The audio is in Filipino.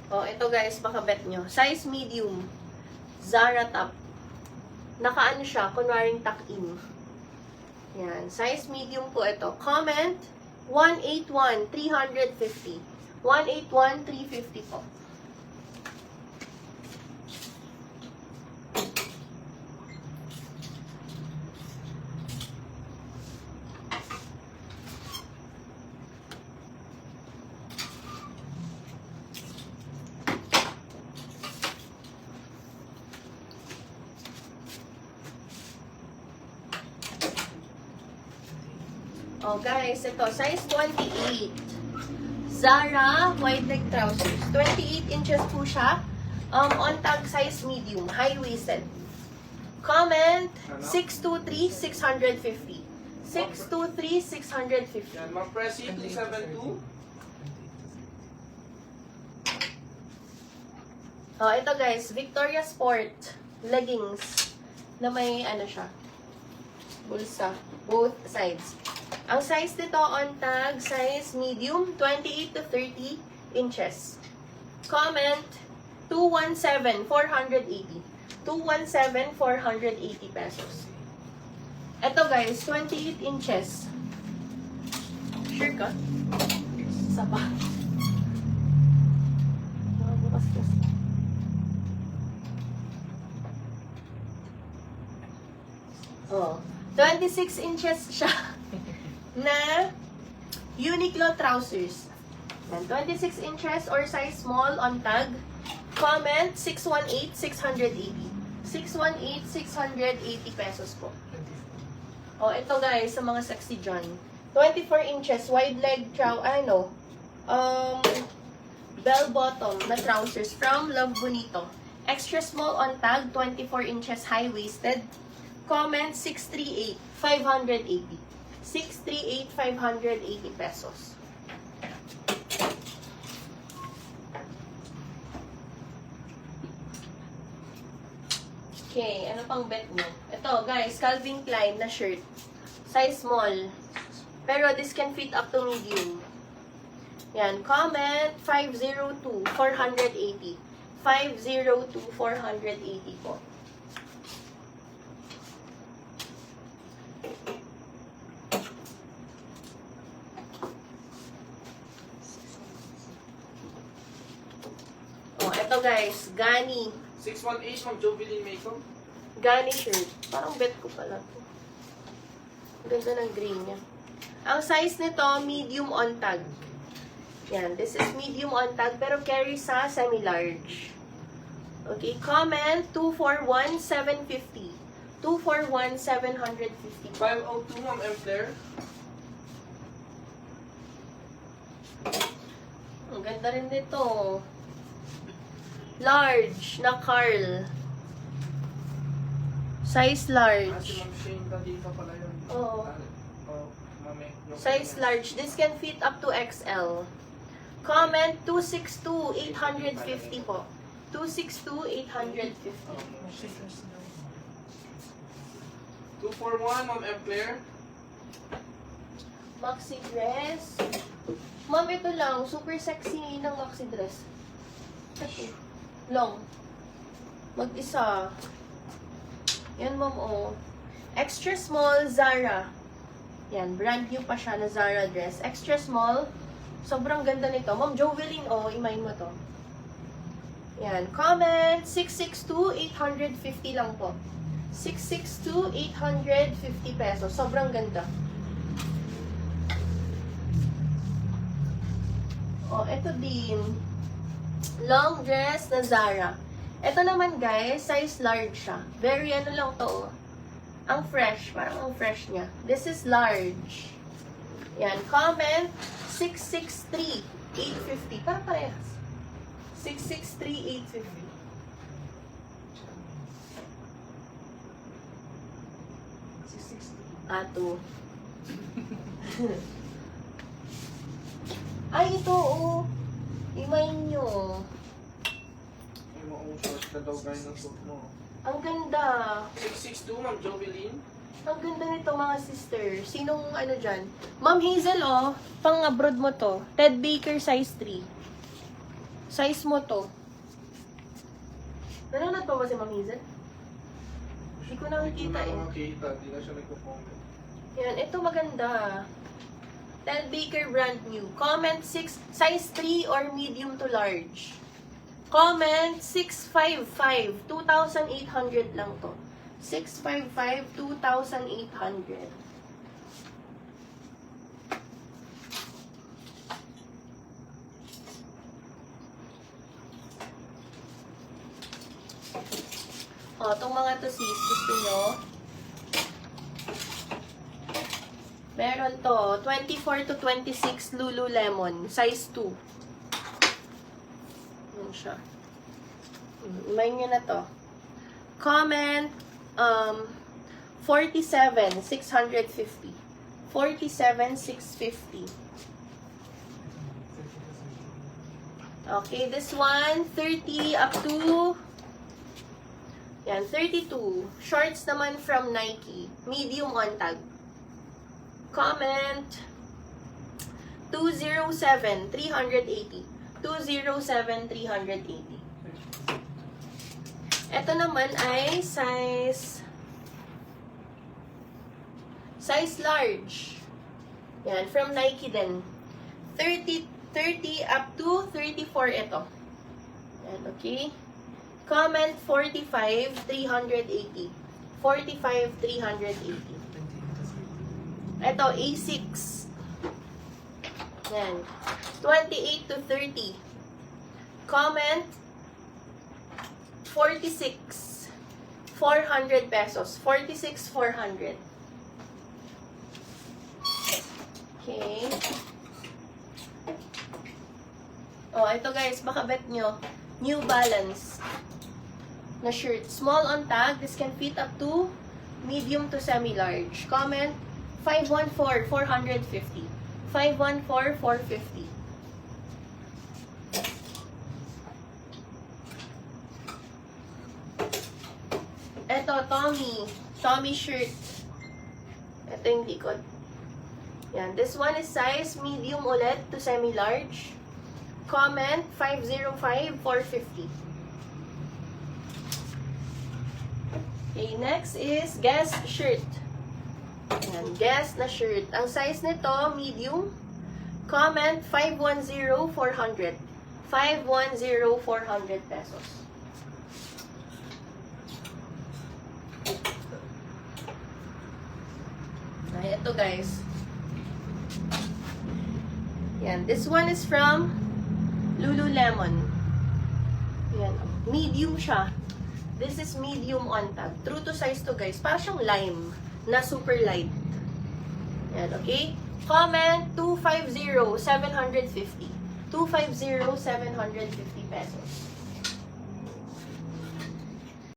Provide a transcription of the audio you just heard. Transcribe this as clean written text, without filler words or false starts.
Oh, ito guys, baka bet nyo. Size medium. Zara top. Nakaano siya, kunwaring tuck-in. Yan. Size medium po ito. Comment, 181,350. 181,350 po. Oh, guys, ito, size 28. Zara wide leg trousers. 28 inches po siya. On tag size medium, high-waisted. Comment, 623,650. 623,650. Yan, Ma'am Presi, 272. Oh, ito guys, Victoria Sport leggings na may ano siya, bulsa, both sides. Ang size nito on tag, size medium, 28 to 30 inches. Comment, 217,480. 217,480 pesos. Ito guys, 28 inches. Sure ka? Isa pa. Bukas kasi. Oh, 26 inches siya na Uniqlo trousers. And 26 inches or size small on tag. Comment 618,680. 618,680 pesos po. Oh, ito guys, sa mga sexy John. 24 inches wide leg bell bottom na trousers from Love Bonito. Extra small on tag, 24 inches high-waisted. Comment 638,580. 638,580 pesos. Okay, ano pang bet nyo? Ito, guys, Calvin Klein na shirt. Size small. Pero this can fit up to medium. Yan, comment 502,480. 502,480 po. Oh, ito guys, Gani. 618, Ma'am Jovelyn Makeup. Gani shirt. Parang bet ko pala to. Ganda ng green niya. Ang size nito, medium on tag. Yan, this is medium on tag, pero carry sa semi-large. Okay, comment 241,750. 241,750. 502, Ma'am M. Claire. Ang ganda rin nito. Large na Carl. Size Si large. Ma'am Shane Cadita pala yun. Oo. Oh, mami. Size large. This can fit up to XL. Comment 262,850 po. 262,850. 241, Ma'am M. Claire. Maxi dress. Ma'am, ito lang. Super sexy ng maxi dress. Ito. Long. Mag-isa. Yan, ma'am, oh. Extra small, Zara. Yan, brand new pa siya na Zara dress. Extra small. Sobrang ganda nito. Ma'am Jovelyn, oh, imayin mo to. Yan, comment 662,850 lang po. 662,850 pesos. Sobrang ganda. Oh, ito din. Long dress na Zara. Ito naman guys, size large siya. Very ano lang to, oh. Ang fresh, parang ang fresh niya. This is large. Yan, comment 663,850. Parang parehas. 663,850. Ato. Ay, ito, oh. Imayin nyo. short ka daw guys ng suit mo. Ang ganda. 662, Ma'am Jovelyn. Ang ganda nito mga sister. Sinong ano dyan? Ma'am Hazel, oh. Pang abroad mo to. Ted Baker size 3. Size mo to. Nanonood pa ba si Ma'am Hazel? Hindi ko nakikita Hindi eh. ko na makita. Hindi na siya nagko-comment. Yan, ito maganda. Ted Baker brand new. Comment 6, size 3 or medium to large. Comment 655. 2,800 lang to. 655, 2,800. O, itong mga to sis, gusto nyo? Meron to, 24 to 26 Lululemon, size 2. Yan siya. Imayin nyo na to. Comment, 47, 650. 47, 650. Okay, this one, 30 up to, yan, 32. Shorts naman from Nike. Medium on tag. Comment, 207, 380. 207, 380. Ito naman ay size large. Yan, from Nike din. 30 up to 34 ito. Yan, okay. Comment 45, 380. 45, 380. Ito, A6. Yan. 28 to 30. Comment 46. 400 pesos. 46, 400. Okay. Oh, ito guys, baka bet nyo. New Balance na shirt. Small on tag. This can fit up to medium to semi-large. Comment 514, 450. 514, 450. Ito, Tommy shirt. Ito yung likod. Yan. This one is size medium ulit to semi-large. Comment 505, 450. Okay, next is Guess shirt. Yan, Guess na shirt. Ang size nito, medium. Comment 510, 400. 510, 400 pesos. Ay, ito guys. Yan, this one is from Lululemon. Yan, medium siya. This is medium on tag. True to size to guys. Parang siyang lime na super light. Yan, okay? Comment 250, 750. 250, 750 pesos.